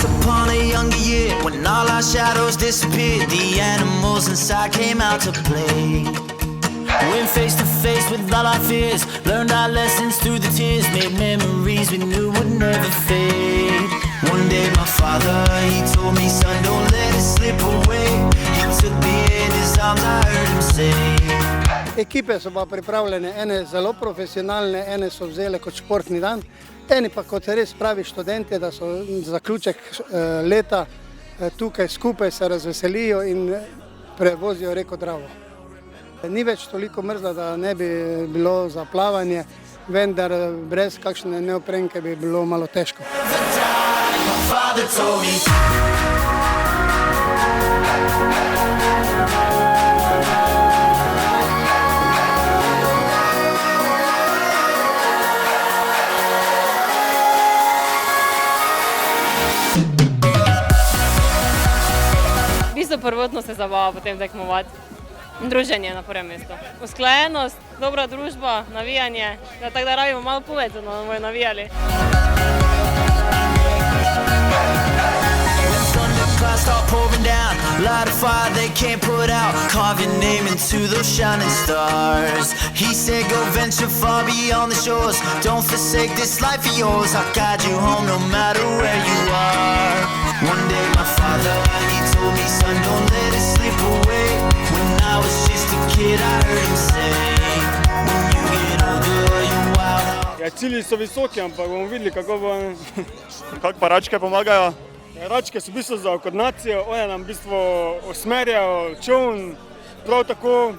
Once upon a younger year, when all our shadows disappeared, the animals inside came out to play. Went face to face with all our fears, learned our lessons through the tears, made memories we knew would never fade. One day my father, he told me, son, don't let it slip away. He took me in his arms, I heard him say. Ekipe so pa pripravljene, ene zelo profesionalne, ene so vzele kot športni dan, eni pa kot res pravi študenti, da so zaključek leta tukaj skupaj se razveselijo in prevozijo reko Dravo. Ni več toliko mrzla, da ne bi bilo za plavanje, vendar brez kakšne neoprenke bi bilo malo težko. V bistvu prvotno se zabava potem tekmovati. Druženje na prvem mestu. Usklajenost, dobra družba, navijanje, tako da rabimo malo povedati, da bomo navijali. Start pouring down, light a fire they can't put out, carve your name into those shining stars. He said go venture far beyond the shores, don't forsake this life of yours, I'll guide you home no matter where you are. One day my father, he told me, son, don't let it slip away. When I was just a kid I heard him say, when you get older you wild. Ja, cilji so visoki, ampak bomo videli, kako pa račke pomagajo. Račke so v bistvu za koordinacijo, one nam v bistvu usmerjajo čoln, prav tako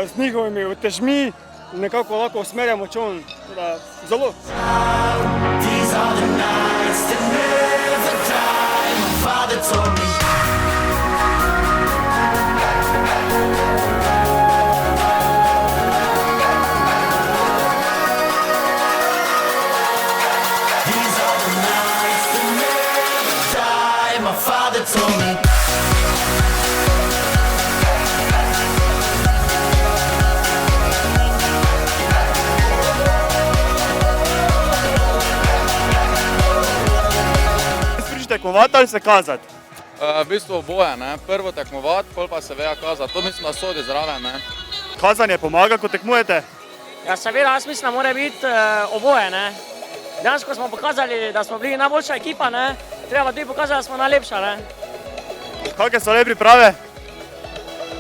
z njihovimi utežmi nekako lahko usmerjamo čoln. Zelo. Tekmovati ali se kazati? V bistvu oboje, ne. Prvo tekmovati, pol pa se veja kazati. To mislim, da sodi zraven, ne. Kazanje pomaga, ko tekmujete? Ja, seveda, jaz mislim, da mora biti oboje, ne. Dejansko smo pokazali, da smo bili najboljša ekipa, ne. Treba tudi pokazati, da smo najlepša, ne. Kakve so le priprave?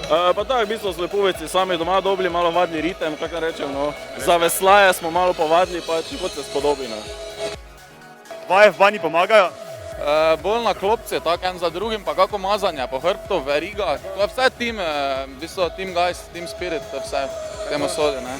Pa tako, v bistvu so lepoveci sami doma dobili, malo vadili ritem, kako rečem, no. Za veslaje smo malo povadili, pa kot se spodobi, ne. Vaje v banji pomagajo? Bolj na klopce, tako en za drugim, pa kako mazanje, po hrbtu, veriga. To je vse tim, v bistvu team guys, team spirit, to je vse, k temu sodi, ne.